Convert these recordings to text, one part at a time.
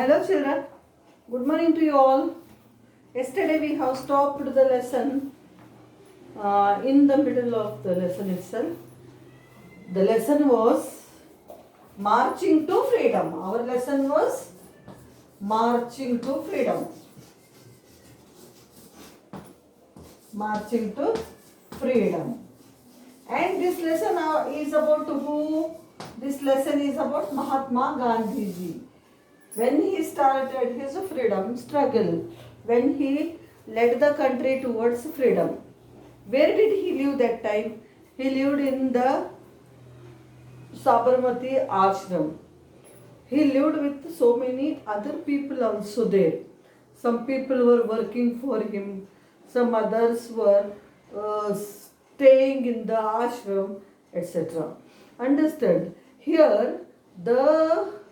Hello children, good morning to you all. Yesterday we have stopped the lesson in the middle of the lesson itself. The lesson was marching to freedom. Our lesson was marching to freedom. Marching to freedom. And this lesson is about who? This lesson is about Mahatma Gandhi ji. When he started his freedom struggle, when he led the country towards freedom, where did he live that time? He lived in the Sabarmati ashram. He lived with so many other people also there. Some people were working for him, some others were staying in the ashram, etc. Understand? Here, the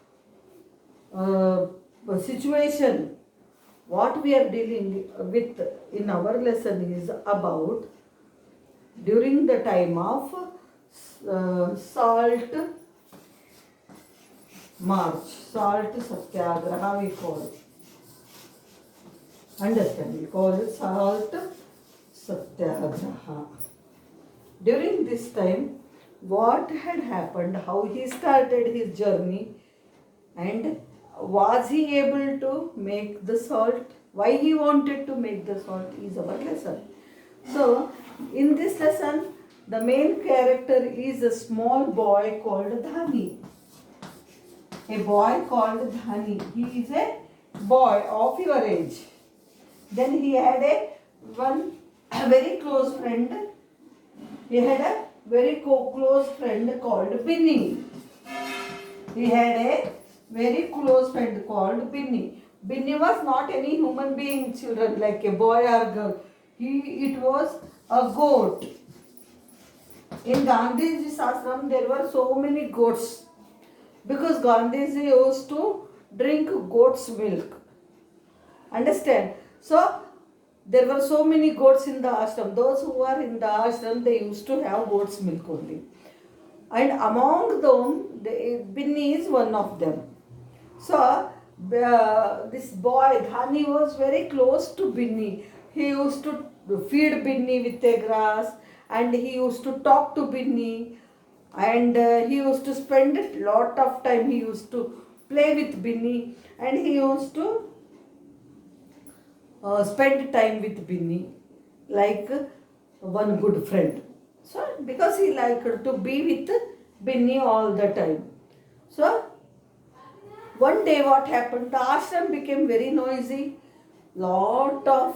situation what we are dealing with in our lesson is about during the time of salt march, salt satyagraha we call it. Understand? We call it salt satyagraha. During this time, what had happened, how he started his journey, and was he able to make the salt? Why he wanted to make the salt is our lesson. So, in this lesson, the main character is a small boy called Dhani. A boy called Dhani. He is a boy of your age. Then he had a very close friend. He had a very close friend called Binny. He had a very close friend called Binny. Binny was not any human being, children, like a boy or girl. It was a goat. In Gandhiji's ashram, there were so many goats because Gandhiji used to drink goat's milk. Understand? So, there were so many goats in the ashram. Those who are in the ashram, they used to have goat's milk only. And among them, Binny is one of them. So, this boy, Dhani, was very close to Binny. He used to feed Binny with a grass and he used to talk to Binny and he used to spend a lot of time. He used to play with Binny and he used to spend time with Binny like one good friend. So, because he liked to be with Binny all the time. So, one day what happened, the ashram became very noisy. Lot of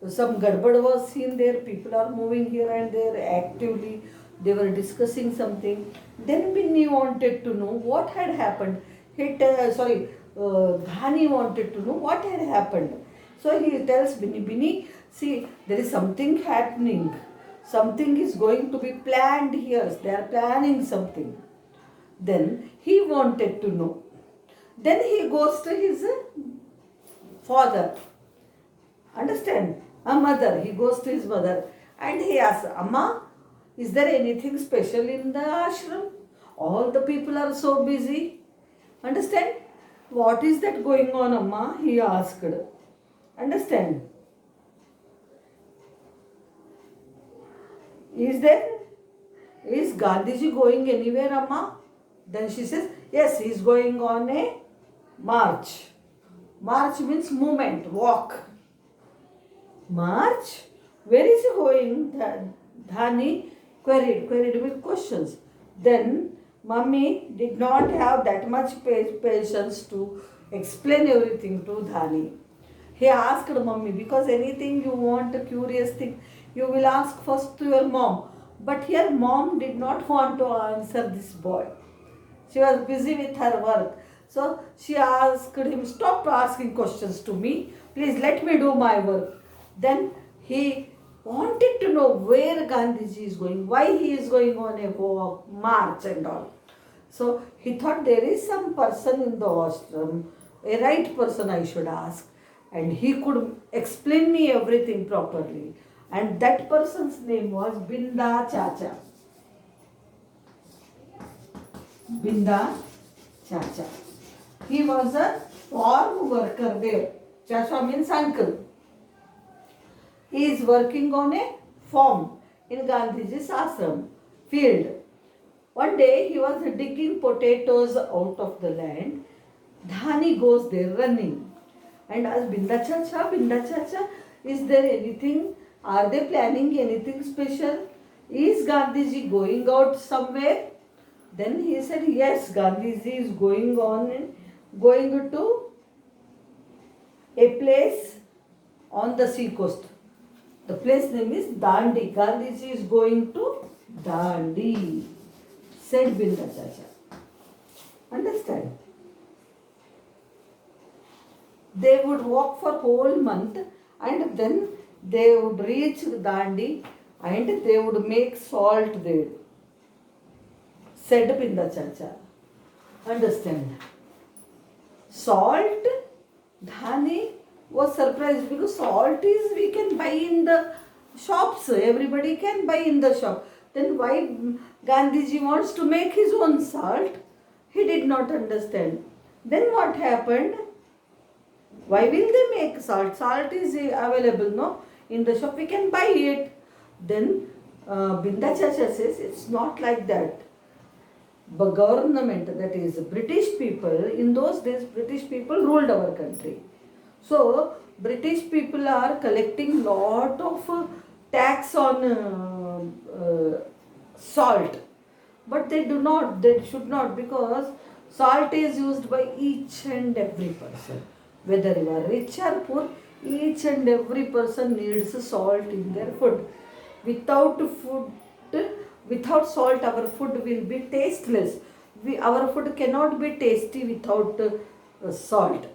some gadbad was seen there. People are moving here and there actively. They were discussing something. Then Binny wanted to know what had happened. Dhani wanted to know what had happened. So he tells Binny, Binny, see, there is something happening. Something is going to be planned here. They are planning something. Then he wanted to know. Then he goes to his father. Understand? A mother. He goes to his mother and he asks, Amma, is there anything special in the ashram? All the people are so busy. Understand? What is that going on, Amma? He asked. Understand? Is Gandhiji going anywhere, Amma? Then she says, yes, he is going on a march. March means movement, walk. March? Where is he going? Dhani queried with questions. Then Mummy did not have that much patience to explain everything to Dhani. He asked Mummy, because anything you want, a curious thing, you will ask first to your mom. But here mom did not want to answer this boy. She was busy with her work. So she asked him, stop asking questions to me. Please let me do my work. Then he wanted to know where Gandhiji is going, why he is going on a walk, march and all. So he thought there is some person in the ashram, a right person I should ask. And he could explain me everything properly. And that person's name was Binda Chacha. Binda Chacha. He was a farm worker there. Chacha means uncle. He is working on a farm in Gandhiji's ashram field. One day he was digging potatoes out of the land. Dhani goes there running and asks Binda Chacha, is there anything? Are they planning anything special? Is Gandhiji going out somewhere? Then he said, yes, Gandhiji is going to a place on the sea coast. The place name is Dandi. Gandhiji is going to Dandi, said Binda Chacha. Understand? They would walk for whole month and then they would reach Dandi and they would make salt there, said Binda Chacha. Understand? Salt, Dhani was surprised because salt is we can buy in the shops. Everybody can buy in the shop. Then why Gandhiji wants to make his own salt? He did not understand. Then what happened? Why will they make salt? Salt is available, no? In the shop we can buy it. Then Binda Chacha says it's not like that. The government, that is British people, in those days British people ruled our country. So British people are collecting lot of tax on salt, but they should not, because salt is used by each and every person. Whether you are rich or poor, each and every person needs salt in their food. Without salt, our food will be tasteless. Our food cannot be tasty without salt.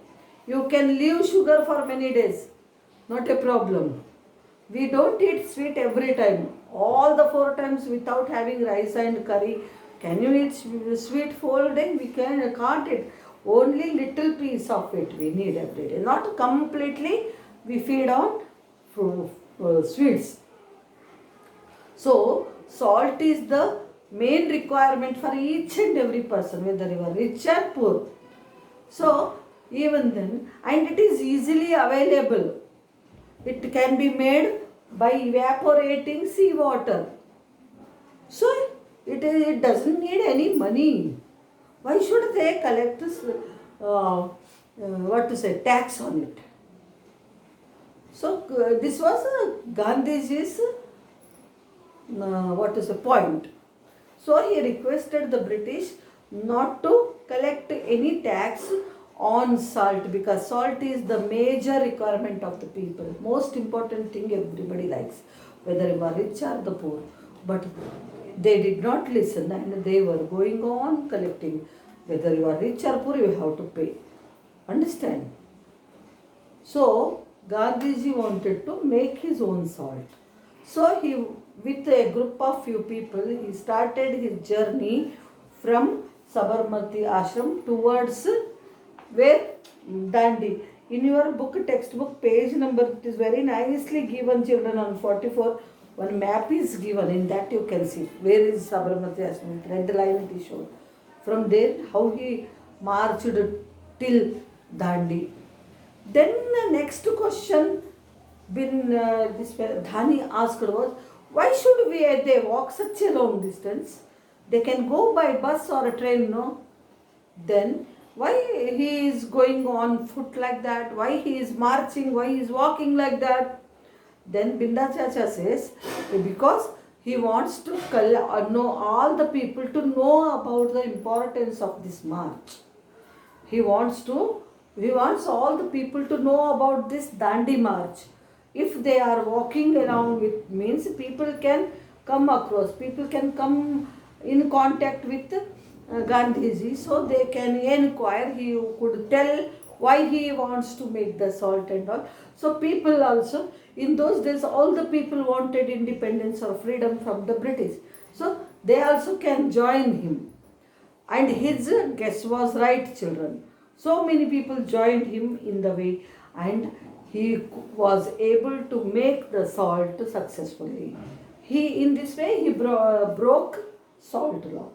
You can leave sugar for many days, not a problem. We don't eat sweet every time. All the 4 times without having rice and curry. Can you eat sweet whole day? We can't eat. Only little piece of it we need every day. Not completely we feed on sweets. So, salt is the main requirement for each and every person, whether you are rich or poor. So, even then, and it is easily available. It can be made by evaporating sea water. So, it doesn't need any money. Why should they collect tax on it? So, this was Gandhiji's point. So he requested the British not to collect any tax on salt, because salt is the major requirement of the people. Most important thing everybody likes, whether you are rich or the poor. But they did not listen and they were going on collecting. Whether you are rich or poor, you have to pay. Understand? So Gandhiji wanted to make his own salt. So he, with a group of few people, he started his journey from Sabarmati ashram towards where? Dandi. In your book, textbook, page number, it is very nicely given, children, on 44. One map is given. In that you can see where is Sabarmati ashram. Red line it is shown. From there, how he marched till Dandi. Then the next question this Dhani asked was, why should they walk such a long distance? They can go by bus or a train, no? Then why he is going on foot like that? Why he is marching? Why he is walking like that? Then Binda Chacha says, because he wants to know all the people to know about the importance of this march. He wants all the people to know about this Dandi march. If they are walking around with, means people can come across, people can come in contact with Gandhiji, so they can inquire. He could tell why he wants to make the salt and all. So people also, in those days, all the people wanted independence or freedom from the British. So they also can join him. And his guess was right, children. So many people joined him in the way, and he was able to make the salt successfully. In this way, he broke salt law.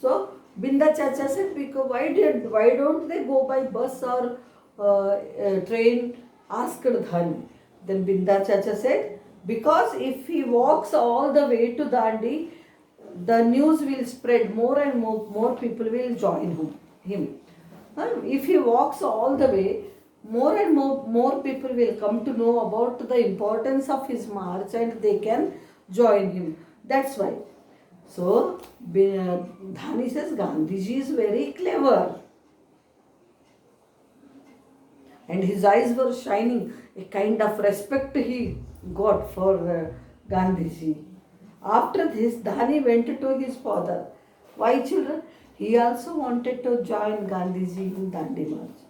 So Binda Chacha said, because why don't they go by bus or train? Asked Dhani. Then Binda Chacha said, because if he walks all the way to Dandi, the news will spread, more and more people will join him. If he walks all the way, more and more people will come to know about the importance of his march and they can join him. That's why. So, Dhani says Gandhiji is very clever. And his eyes were shining, a kind of respect he got for Gandhiji. After this, Dhani went to his father. Why, children? He also wanted to join Gandhiji in Dandi March.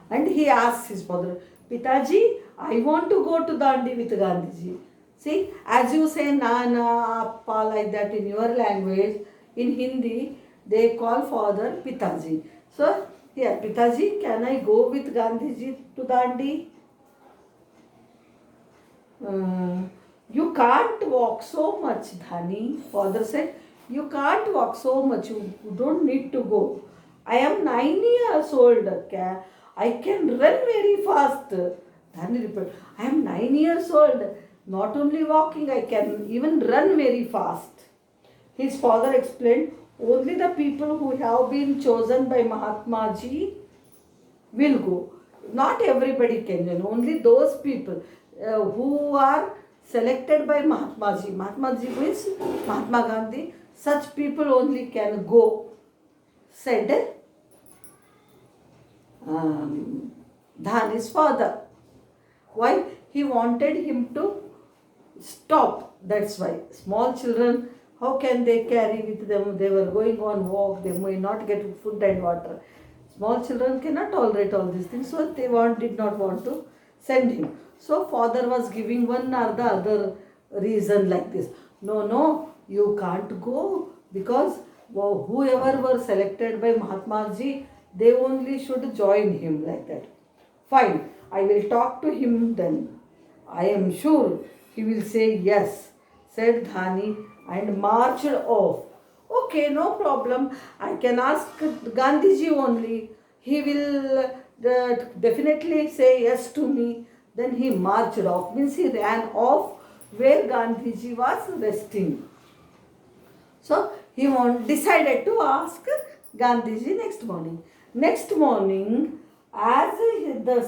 And he asked his father, Pitaji, I want to go to Dandi with Gandhiji. See, as you say Nana, Appa like that in your language, in Hindi, they call father Pitaji. So, yeah, Pitaji, can I go with Gandhiji to Dandi? You can't walk so much, Dhani. Father said, you can't walk so much. You don't need to go. I am 9 years old. I can run very fast. Dhani replied, I am 9 years old. Not only walking, I can even run very fast. His father explained, only the people who have been chosen by Mahatma Ji will go. Not everybody can join. Only those people who are selected by Mahatma Ji. Mahatma Ji means Mahatma Gandhi. Such people only can go, said Dhani's father. Why? He wanted him to stop. That's why. Small children, how can they carry with them? They were going on walk. They may not get food and water. Small children cannot tolerate all these things. So they did not want to send him. So father was giving one or the other reason like this. No, you can't go because whoever were selected by Mahatma Ji, they only should join him like that. Fine, I will talk to him then. I am sure he will say yes, said Dhani and marched off. Okay, no problem. I can ask Gandhiji only. He will definitely say yes to me. Then he marched off. Means he ran off where Gandhiji was resting. So he decided to ask Gandhiji next morning. Next morning, as the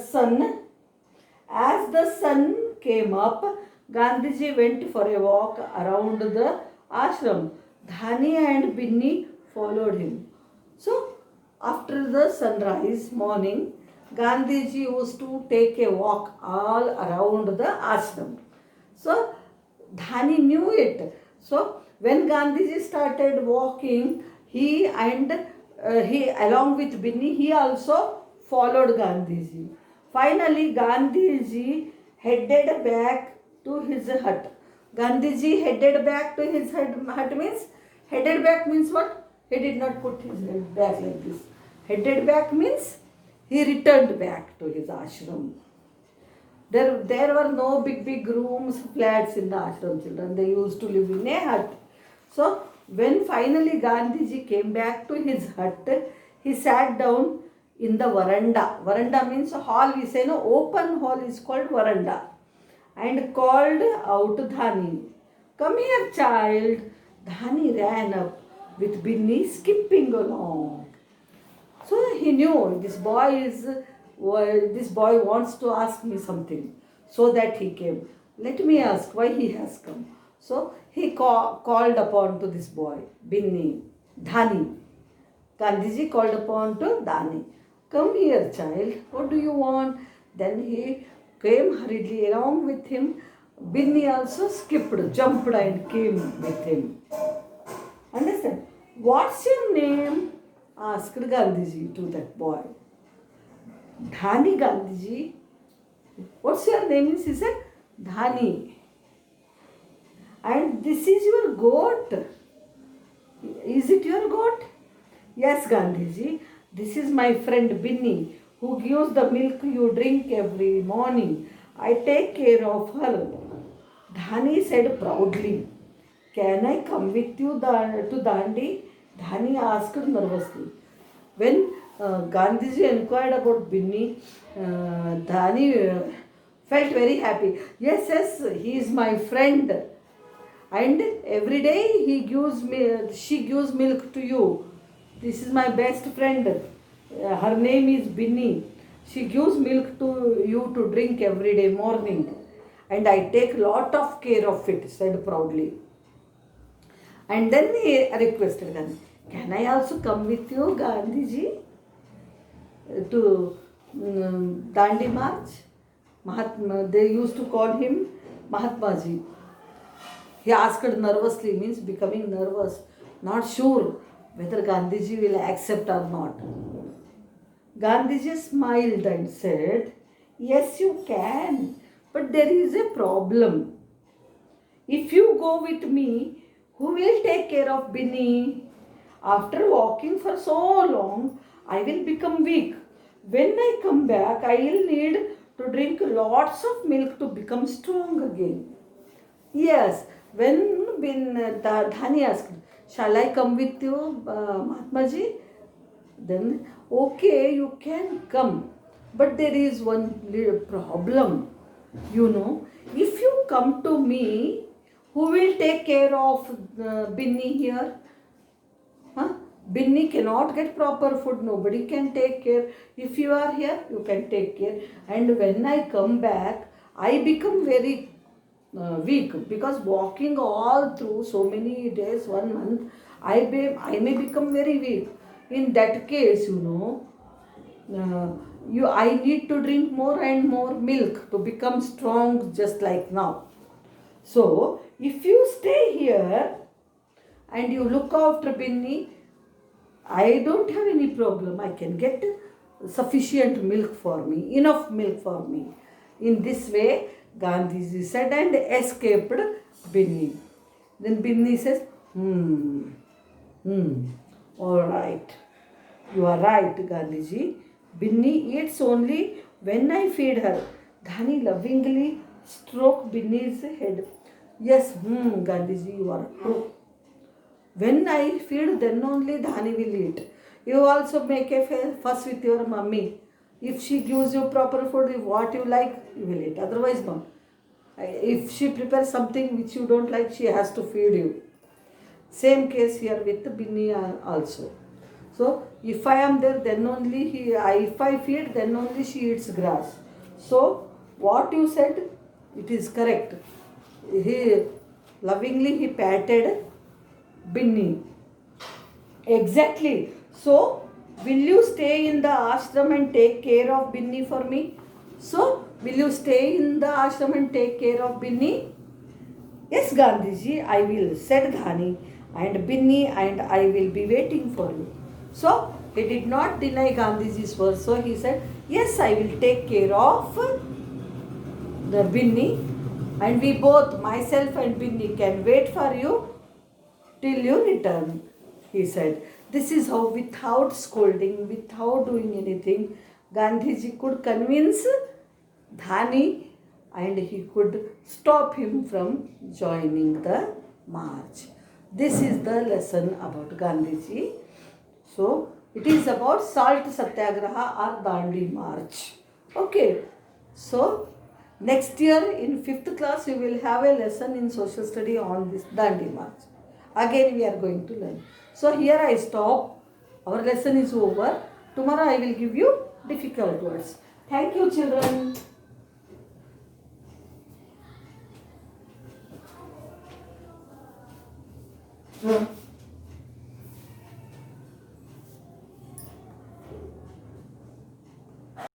sun came up, Gandhiji went for a walk around the ashram. Dhani and Binni followed him. So, after the sunrise morning, Gandhiji used to take a walk all around the ashram. So, Dhani knew it. So, when Gandhiji started walking, he along with Binni, he also followed Gandhiji. Finally, Gandhiji headed back to his hut. Gandhiji headed back to his hut means, headed back means what? He did not put his head back like this. Headed back means he returned back to his ashram. There were no big rooms, flats in the ashram, children. They used to live in a hut. So, when finally Gandhiji came back to his hut, he sat down in the veranda. Veranda means a hall. We say no, open hall is called veranda. And called out Dhani. Come here, child. Dhani ran up with Binni skipping along. So he knew this boy wants to ask me something. So that he came. Let me ask why he has come. So he called upon to this boy, Binni, Dhani. Gandhiji called upon to Dhani. Come here, child. What do you want? Then he came hurriedly along with him. Binni also skipped, jumped and came with him. Understand? What's your name? Asked Gandhiji to that boy. Dhani, Gandhiji. What's your name? He said, Dhani. And this is your goat. Is it your goat? Yes, Gandhiji. This is my friend Binni, who gives the milk you drink every morning. I take care of her. Dhani said proudly, can I come with you to Dandi? Dhani asked nervously. When Gandhiji inquired about Binni, Dhani felt very happy. Yes, yes, he is my friend, and every day she gives milk to you. This is my best friend. Her name is Binni. She gives milk to you to drink every day morning, and I take lot of care of it, said proudly. And then he requested Gandhi, can I also come with you, Gandhiji, to Dandi March? Mahatma, they used to call him Mahatmaji. He asked nervously, means becoming nervous, not sure whether Gandhiji will accept or not. Gandhiji smiled and said, yes, you can, but there is a problem. If you go with me, who will take care of Binny? After walking for so long, I will become weak. When I come back, I will need to drink lots of milk to become strong again. Yes, when Dhani asked, shall I come with you, Mahatmaji? Then, okay, you can come. But there is one little problem. You know, if you come to me, who will take care of Binny here? Huh? Binny cannot get proper food. Nobody can take care. If you are here, you can take care. And when I come back, I become very weak because walking all through so many days, 1 month, I may become very weak. In that case, I need to drink more and more milk to become strong just like now. So if you stay here and you look after Binny, I don't have any problem. I can get sufficient milk for me, enough milk for me. In this way, Gandhiji said and escaped Binny. Then Binny says, all right. You are right, Gandhiji. Binny eats only when I feed her. Dhani lovingly stroked Binny's head. Yes, Gandhiji, you are true. When I feed, then only Dhani will eat. You also make a fuss with your mummy. If she gives you proper food, if what you like, you will eat. Otherwise, no. If she prepares something which you don't like, she has to feed you. Same case here with Binny also. So if I am there, then only if I feed, then only she eats grass. So what you said, it is correct. He lovingly he patted Binny. Exactly. So will you stay in the ashram and take care of Binny for me? So will you stay in the ashram and take care of Binny? Yes, Gandhiji, I will, said Dhani, and Binny and I will be waiting for you. So he did not deny Gandhiji's word. So he said, yes, I will take care of the Binny, and we both, myself and Binny, can wait for you till you return, he said. This is how, without scolding, without doing anything, Gandhiji could convince Dhani and he could stop him from joining the march. This is the lesson about Gandhiji. So, it is about Salt Satyagraha or Dandi March. Okay. So, next year in 5th class, we will have a lesson in social study on this Dandi March. Again, we are going to learn. So, here I stop. Our lesson is over. Tomorrow, I will give you difficult words. Thank you, children.